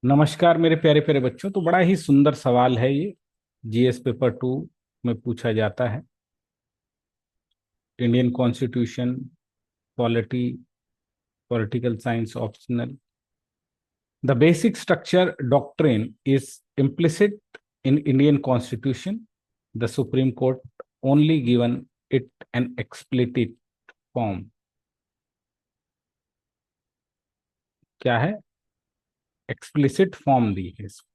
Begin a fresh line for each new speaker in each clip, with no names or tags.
नमस्कार मेरे प्यारे प्यारे बच्चों। तो बड़ा ही सुंदर सवाल है ये। जीएस पेपर 2 में पूछा जाता है। Indian constitution, polity, political science optional. The basic structure doctrine is implicit in Indian Constitution. The Supreme Court only given it an explicit form. क्या है? एक्सप्लिसिट फॉर्म दी है इसको।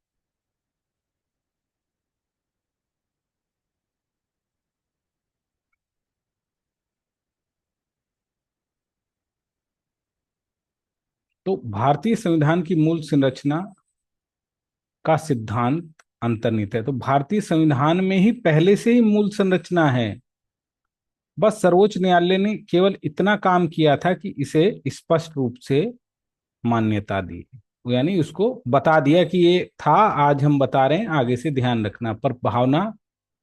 तो भारतीय संविधान की मूल संरचना का सिद्धांत अंतर्निहित है। तो भारतीय संविधान में ही पहले से ही मूल संरचना है। बस सर्वोच्च न्यायालय ने केवल इतना काम किया था कि इसे स्पष्ट रूप से मान्यता दी, यानी उसको बता दिया कि ये था, आज हम बता रहे हैं, आगे से ध्यान रखना। पर भावना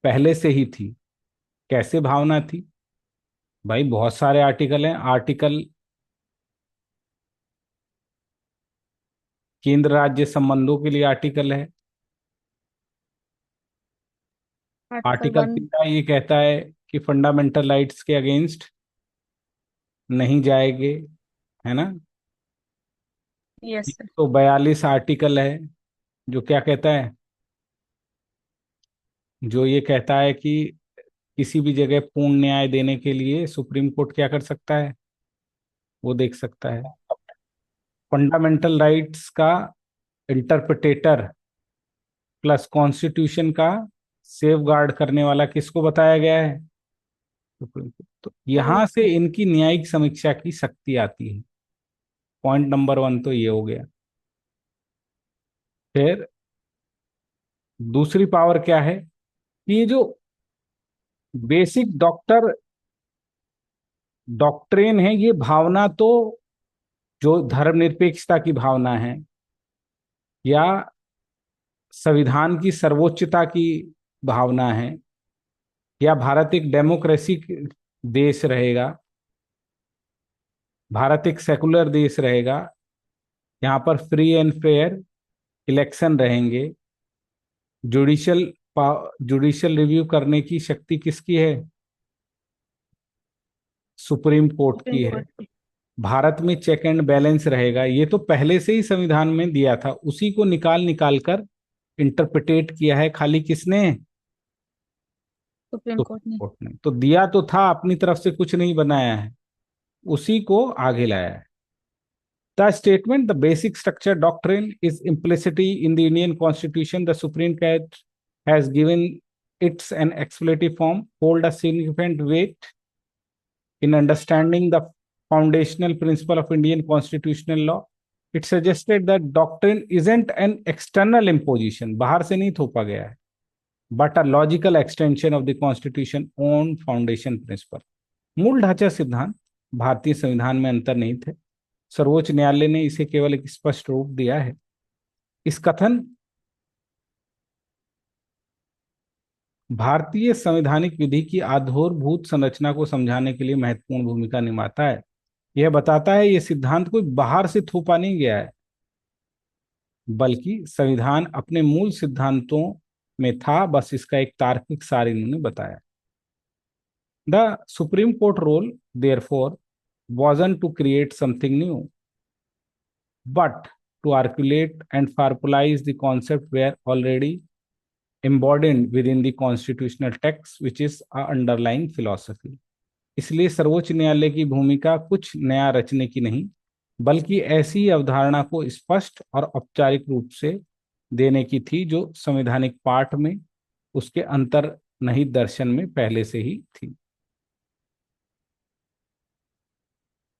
पहले से ही थी। कैसे भावना थी भाई? बहुत सारे आर्टिकल हैं। आर्टिकल केंद्र राज्य संबंधों के लिए आर्टिकल है।
Article
article
one.
13 ये कहता है कि फंडामेंटल राइट्स के अगेंस्ट नहीं जाएंगे, है ना।
Yes sir.
142 आर्टिकल है जो क्या कहता है, जो ये कहता है कि किसी भी जगह पूर्ण न्याय देने के लिए सुप्रीम कोर्ट क्या कर सकता है, वो देख सकता है। फंडामेंटल राइट्स का इंटरप्रिटेटर प्लस कॉन्स्टिट्यूशन का सेफ गार्ड करने वाला किसको बताया गया है? Supreme court. तो
सुप्रीम
यहां से इनकी न्यायिक समीक्षा की शक्ति आती है। पॉइंट नंबर 1 तो ये हो गया। फिर दूसरी पावर क्या है कि ये जो बेसिक डॉक्ट्रेन है, ये भावना तो जो धर्मनिरपेक्षता की भावना है या संविधान की सर्वोच्चता की भावना है या भारत एक डेमोक्रेसी देश रहेगा, भारत एक सेकुलर देश रहेगा, यहाँ पर फ्री एंड फेयर इलेक्शन रहेंगे, जुडिशियल जुडिशियल रिव्यू करने की शक्ति किसकी है? सुप्रीम कोर्ट की है।
कोर्ट।
भारत में चेक एंड बैलेंस रहेगा। ये तो पहले से ही संविधान में दिया था, उसी को निकाल निकाल कर इंटरप्रिटेट किया है। खाली किसने?
सुप्रीम कोर्ट
सुप्रीम
ने।
कोर्ट ने। तो दिया तो था, अपनी तरफ से कुछ नहीं बनाया है, उसी को आगे लाया है। The statement, the basic structure doctrine is implicitly in the Indian Constitution. The Supreme Court has given its an expletive form, hold a significant weight in understanding the foundational principle of Indian constitutional law. It suggested that doctrine isn't an external imposition, बाहर से नहीं थोपा गया है, but a logical extension of the Constitution own foundation principle. मूल ढांचा सिद्धांत भारतीय संविधान में अंतर्निहित है। सर्वोच्च न्यायालय ने इसे केवल एक स्पष्ट रूप दिया है। इस कथन भारतीय संवैधानिक विधि की आधारभूत संरचना को समझाने के लिए महत्वपूर्ण भूमिका निभाता है। यह बताता है ये सिद्धांत कोई बाहर से थोपा नहीं गया है, बल्कि संविधान अपने मूल सिद्धांतों में था, बस इसका एक तार्किक सार इन्होंने बताया। The Supreme Court role therefore wasn't to create something new, but to articulate and formalize the concept were already embodied within the constitutional text, which is a underlying philosophy. इसलिए सर्वोच्च न्यायालय की भूमिका कुछ नया रचने की नहीं, बल्कि ऐसी अवधारणा को स्पष्ट और औपचारिक रूप से देने की थी जो संवैधानिक पाठ में, उसके अंतर्निहित दर्शन में पहले से ही थी।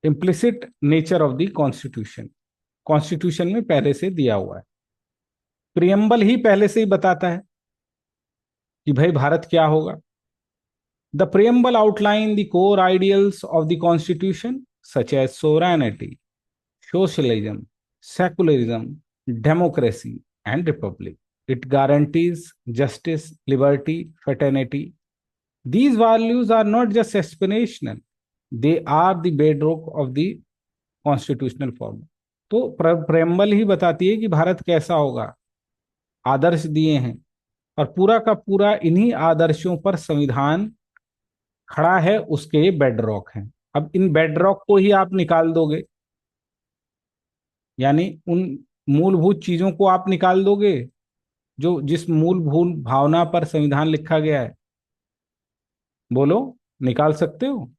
Implicit nature of the constitution, constitution में पहले से दिया हुआ है। प्रियम्बल ही पहले से ही बताता है कि भाई भारत क्या होगा। The preamble outline the core ideals of the constitution such as sovereignty, socialism, secularism, democracy, and republic. It guarantees justice, liberty, fraternity. These values are not just aspirational, they are the bedrock of the constitutional form. तो preamble ही बताती है कि भारत कैसा होगा, आदर्श दिए हैं, और पूरा का पूरा इन्हीं आदर्शों पर संविधान खड़ा है, उसके ये बेडरॉक हैं। अब इन बेडरॉक को ही आप निकाल दोगे, यानी उन मूलभूत चीजों को आप निकाल दोगे जो जिस मूलभूत भावना पर संविधान लिखा गया है। बोलो, निकाल सकते हो?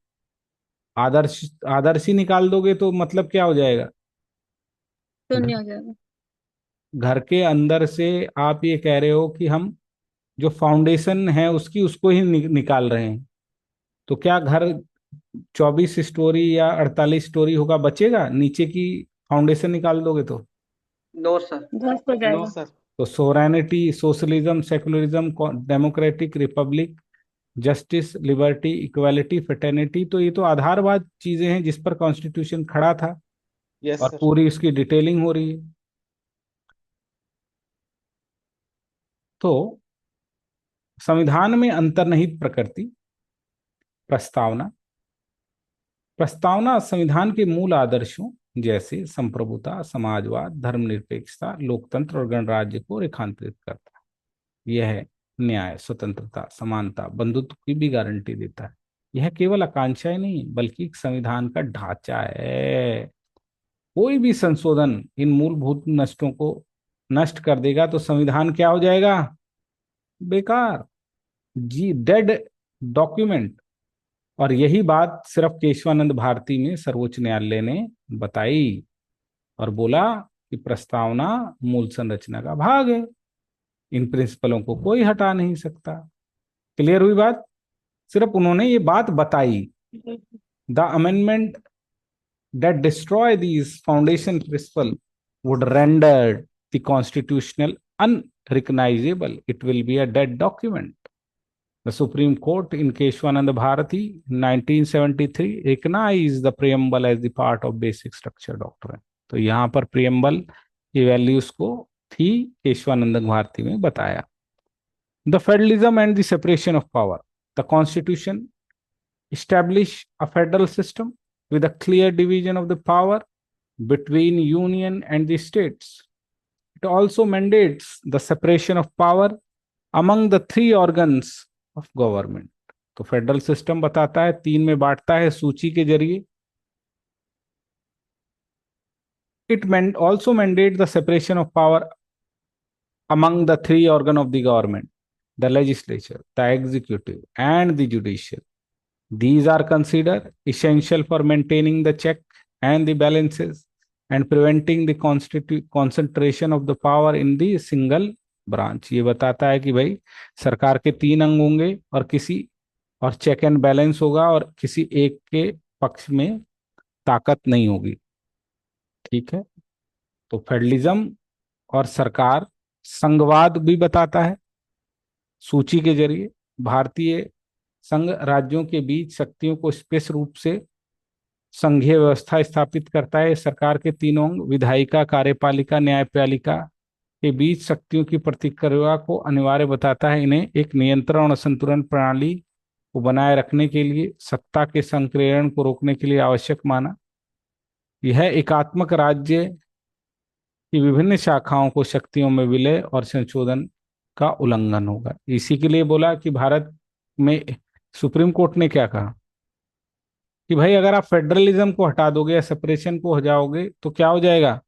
आदर्श, आदर्श ही निकाल दोगे तो मतलब क्या हो जाएगा?
शून्य
घ-
हो जाएगा।
घर के अंदर से आप ये कह रहे हो कि हम जो फाउंडेशन है उसकी, उसको ही निकाल रहे हैं। तो क्या घर 24 स्टोरी या 48 स्टोरी होगा, बचेगा नीचे की? फाउंडेशन निकाल दोगे तो।
No sir.
ध्वस्त हो
नो
जाएगा।
सर।
तो sovereignty, socialism, secularism, democratic republic, justice, liberty, equality, fraternity, तो ये तो आधारवाद चीजें हैं जिस पर कॉन्स्टिट्यूशन खड़ा था,
यस
और
सर।
पूरी उसकी डिटेलिंग हो रही है। तो संविधान में अंतर्निहित प्रकृति, प्रस्तावना। प्रस्तावना संविधान के मूल आदर्शों जैसे संप्रभुता, समाजवाद, धर्मनिरपेक्षता, लोकतंत्र और गणराज्य को रेखांकित करता है। यह न्याय, स्वतंत्रता, समानता, बंधुत्व की भी गारंटी देता है। यह केवल आकांक्षाएं नहीं बल्कि एक संविधान का ढांचा है। कोई भी संशोधन इन मूलभूत नष्टों को नष्ट कर देगा तो संविधान क्या हो जाएगा? बेकार, जी, डेड डॉक्यूमेंट। और यही बात सिर्फ केशवानंद भारती में सर्वोच्च न्यायालय ने बताई, और बोला कि प्रस्तावना मूल संरचना का भाग है, इन प्रिंसिपलों को कोई हटा नहीं सकता। क्लियर हुई बात? सिर्फ उन्होंने ये बात बताई। The amendment that destroy these foundation principle would render the constitutional unrecognizable. It will be a dead document. The Supreme Court in Keshwananda Bharati 1973 recognized the preamble as the part of basic structure doctrine. तो यहाँ पर preamble की values को थी केशवानंद भारती में बताया। The federalism and the separation of power. The Constitution establish a federal system with a clear division of the power between union and the states. It also mandates the separation of power among the three organs of government. तो federal system बताता है, तीन में बांटता है सूची के जरिए। It also mandate the separation of power among the three organ of the government: the legislature, the executive, and the judicial. These are considered essential for maintaining the check and the balances and preventing the concentration of the power in the single branch. ये बताता है कि भाई सरकार के तीन अंग होंगे और किसी, और चेक एंड बैलेंस होगा और किसी एक के पक्ष में ताकत नहीं होगी। ठीक है? तो फेडरलिज्म और सरकार, संघवाद भी बताता है सूची के जरिए। भारतीय संघ राज्यों के बीच शक्तियों को स्पष्ट रूप से संघीय व्यवस्था स्थापित करता है। सरकार के तीनों अंग, विधायिका, कार्यपालिका, न्यायपालिका के बीच शक्तियों की प्रतिक्रिया को अनिवार्य बताता है। इन्हें एक नियंत्रण और संतुलन प्रणाली को बनाए रखने के लिए, सत्ता के संक्रीर्ण को रोकने के लिए आवश्यक माना। यह एकात्मक राज्य की विभिन्न शाखाओं को शक्तियों में विलय और संशोधन का उल्लंघन होगा। इसी के लिए बोला कि भारत में सुप्रीम कोर्ट ने क्या कहा कि भाई अगर आप फेडरलिज्म को हटा दोगे या सेपरेशन को हो जाओगे तो क्या हो जाएगा?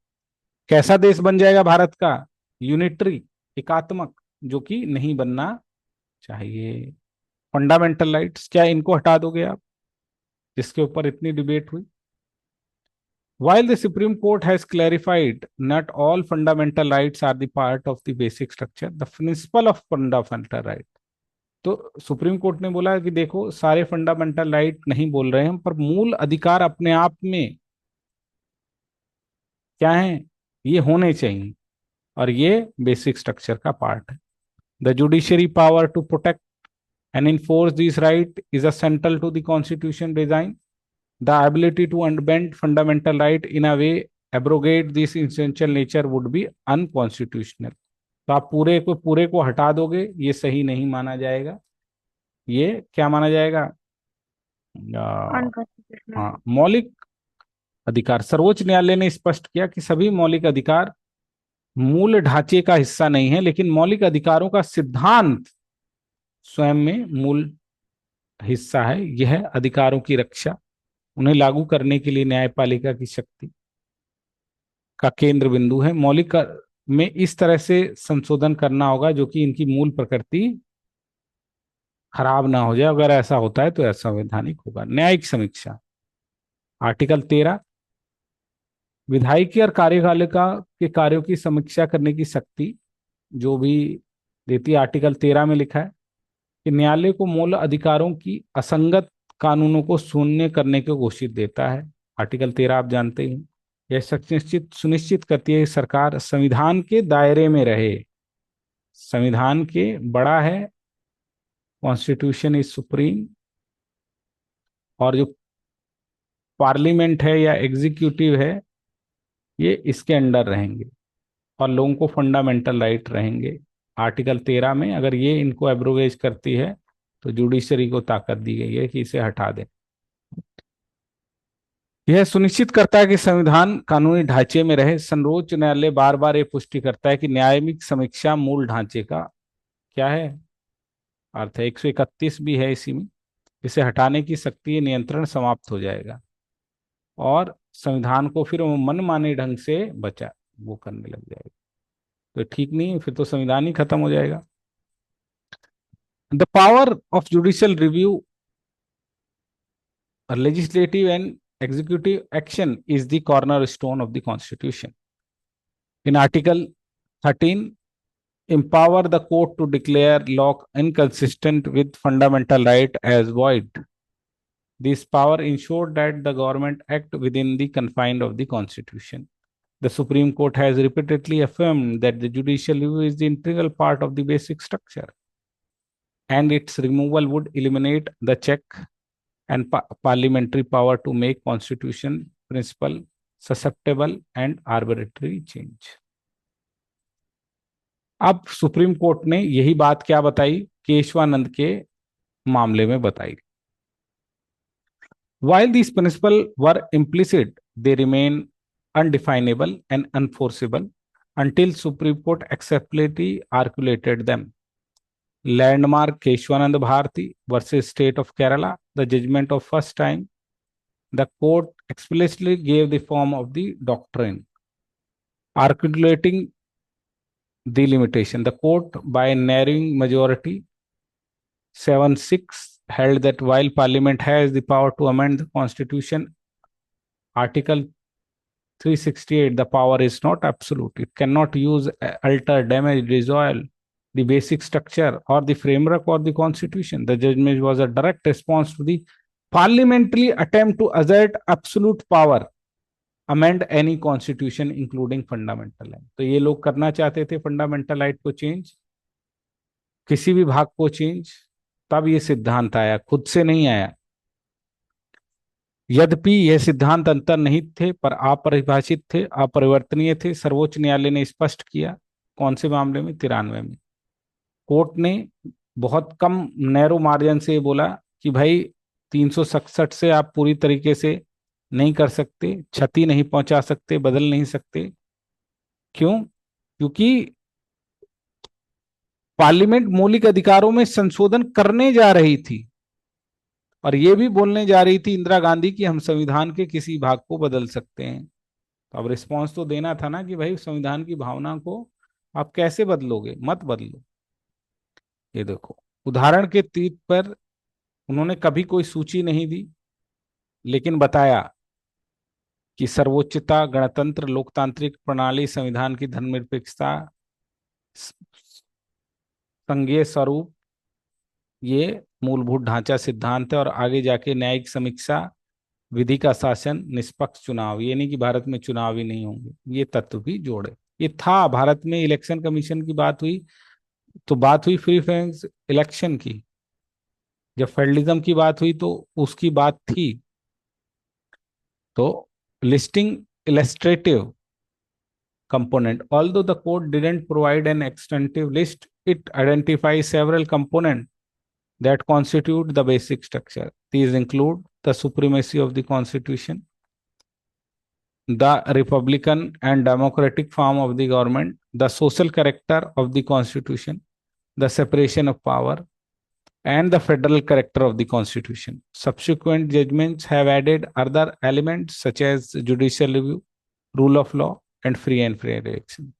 कैसा देश बन जाएगा भारत का? यूनिटरी, एकात्मक, जो कि नहीं बनना चाहिए। फंडामेंटल राइट्स, क्या इनको हटा दोगे आप, जिसके ऊपर इतनी डिबेट हुई? While the Supreme Court has clarified not all fundamental rights are the part of the basic structure, the principle of fundamental right, तो सुप्रीम कोर्ट ने बोला कि देखो सारे फंडामेंटल राइट नहीं बोल रहे हैं हम, पर मूल अधिकार अपने आप में क्या है, ये होने चाहिए, और ये बेसिक स्ट्रक्चर का पार्ट है। The judiciary power to protect and enforce these rights is essential to the constitution design. The ability to unbend fundamental right in a way abrogate this essential nature would be unconstitutional. तो आप पूरे को हटा दोगे, ये सही नहीं माना जाएगा। ये क्या माना जाएगा?
अनकॉन्स्टिट्यूशनल।
हाँ, मौलिक अधिकार। सर्वोच्च न्यायालय ने स्पष्ट किया कि सभी मौलिक अधिकार मूल ढांचे का हिस्सा नहीं है, लेकिन मौलिक अधिकारों का सिद्धांत स्वयं में मूल हिस्सा है। यह अधिकारों की रक्षा, उन्हें लागू करने के लिए न्यायपालिका की शक्ति का केंद्र बिंदु है। में इस तरह से संशोधन करना होगा जो कि इनकी मूल प्रकृति खराब ना हो जाए। अगर ऐसा होता है तो असंवैधानिक होगा। न्यायिक समीक्षा, आर्टिकल 13, विधायिकी और कार्यपालिका के कार्यों की समीक्षा करने की शक्ति जो भी देती है, आर्टिकल 13 में लिखा है कि न्यायालय को मूल अधिकारों की असंगत कानूनों को शून्य करने को घोषित देता है। आर्टिकल 13 आप जानते ही हैं। यह सुनिश्चित सुनिश्चित करती है कि सरकार संविधान के दायरे में रहे। संविधान के बड़ा है, कॉन्स्टिट्यूशन इज सुप्रीम, और जो पार्लियामेंट है या एग्जीक्यूटिव है ये इसके अंडर रहेंगे और लोगों को फंडामेंटल राइट रहेंगे। आर्टिकल 13 में अगर ये इनको एब्रोगेज करती है तो जुडिशरी को ताकत दी गई है कि इसे हटा दें। यह सुनिश्चित करता है कि संविधान कानूनी ढांचे में रहे। सर्वोच्च न्यायालय बार बार ये पुष्टि करता है कि न्यायिक समीक्षा मूल ढांचे का क्या है, अर्थ है। 131 भी है इसी में। इसे हटाने की शक्ति, नियंत्रण समाप्त हो जाएगा और संविधान को फिर वो मनमाने ढंग से बचा वो करने लग जाएगा। तो ठीक नहीं है, फिर तो संविधान ही खत्म हो जाएगा। The power of judicial review और legislative and executive action is the cornerstone of the constitution. In article 13, empower the court to declare law inconsistent with fundamental right as void. This power ensured that the government act within the confines of the constitution. The Supreme Court has repeatedly affirmed that the judicial review is the integral part of the basic structure, and its removal would eliminate the check and parliamentary power to make constitution principle susceptible and arbitrary change. अब supreme court ने यही बात क्या बताई, केशवानंद के मामले में बताई। While these principles were implicit, they remain undefinable and unenforceable until Supreme Court explicitly articulated them. Landmark Keshwanand Bharati versus State of Kerala, the judgment of first time, the court explicitly gave the form of the doctrine, articulating the limitation. The court, by narrowing majority 7-6, held that while Parliament has the power to amend the Constitution, Article 368, the power is not absolute. It cannot use, alter, damage, dissolve the basic structure or the framework or the Constitution. The judgment was a direct response to the parliamentary attempt to assert absolute power, amend any constitution including fundamental right. तो ये लोग करना चाहते थे fundamental right को change, किसी भी भाग को चेंज, तब ये सिद्धांत आया, खुद से नहीं आया। यद्यपि यह सिद्धांत अंतर्निहित थे पर अपरिभाषित थे, अपरिवर्तनीय थे। सर्वोच्च न्यायालय ने स्पष्ट किया, कौन से मामले में, 93 में। कोर्ट ने बहुत कम नैरो मार्जिन से बोला कि भाई 367 से आप पूरी तरीके से नहीं कर सकते, क्षति नहीं पहुंचा सकते, बदल नहीं सकते। क्यों? क्योंकि पार्लियामेंट मौलिक अधिकारों में संशोधन करने जा रही थी और ये भी बोलने जा रही थी इंदिरा गांधी कि हम संविधान के किसी भाग को बदल सकते हैं। तो अब रिस्पॉन्स तो देना था ना कि भाई संविधान की भावना को आप कैसे बदलोगे, मत बदलो। ये देखो, उदाहरण के तीर पर उन्होंने कभी कोई सूची नहीं दी, लेकिन बताया कि सर्वोच्चता, गणतंत्र, लोकतांत्रिक प्रणाली, संविधान की धर्मनिरपेक्षता, संघीय स्वरूप, ये मूलभूत ढांचा सिद्धांत है। और आगे जाके न्यायिक समीक्षा, विधि का शासन, निष्पक्ष चुनाव, ये नहीं कि भारत में चुनाव ही नहीं होंगे, ये तत्व भी जोड़े। ये था, भारत में इलेक्शन कमीशन की बात हुई तो बात हुई फ्री फेयर इलेक्शन की, जब फेडरलिज्म की बात हुई तो उसकी बात थी। तो listing illustrative component, although the court didn't provide an extensive list, it identifies several components that constitute the basic structure. These include the supremacy of the constitution, the Republican and democratic form of the government, the social character of the Constitution, the separation of power, and the federal character of the Constitution. Subsequent judgments have added other elements such as judicial review, rule of law, and free and fair election.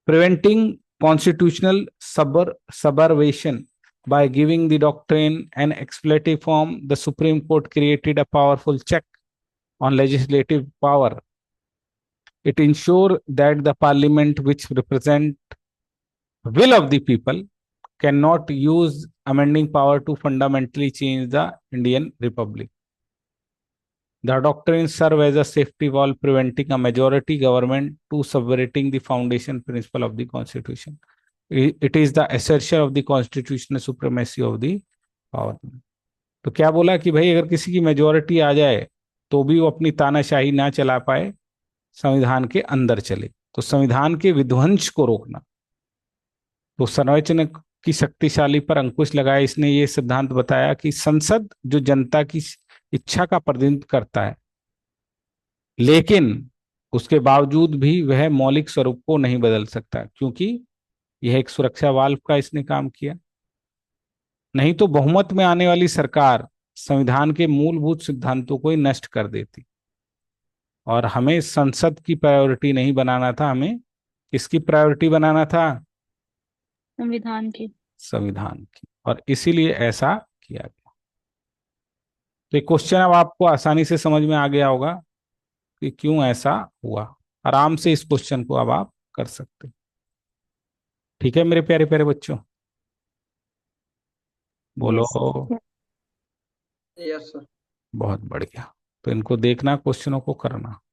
Preventing constitutional subversion by giving the doctrine an expletive form, the Supreme Court created a powerful check on legislative power. It ensured that the parliament, which represent will of the people, cannot use amending power to fundamentally change the Indian Republic. The doctrines serve as a safety valve preventing a majority government to subverting the foundation principle of the Constitution. It is the assertion of the constitutional supremacy of the power. तो क्या बोला कि भाई अगर किसी की majority आ जाए तो भी वो अपनी तानाशाही ना चला पाए, संविधान के अंदर चले। तो संविधान के विध्वंस को रोकना, तो सर्वोच्च की शक्तिशाली पर अंकुश लगाया। इसने ये सिद्धांत बताया कि संसद जो जनता की इच्छा का प्रतिनिधित्व करता है, लेकिन उसके बावजूद भी वह मौलिक स्वरूप को नहीं बदल सकता, क्योंकि यह एक सुरक्षा वाल्व का इसने काम किया। नहीं तो बहुमत में आने वाली सरकार संविधान के मूलभूत सिद्धांतों को ही नष्ट कर देती। और हमें संसद की प्रायोरिटी नहीं बनाना था, हमें किसकी प्रायोरिटी बनाना था?
संविधान की।
संविधान की। और इसीलिए ऐसा किया गया। तो ये क्वेश्चन अब आपको आसानी से समझ में आ गया होगा कि क्यों ऐसा हुआ। आराम से इस क्वेश्चन को अब आप कर सकते हैं। ठीक है मेरे प्यारे प्यारे बच्चों, बोलो।
Yes sir.
बहुत बढ़िया। तो इनको देखना, क्वेश्चनों को करना।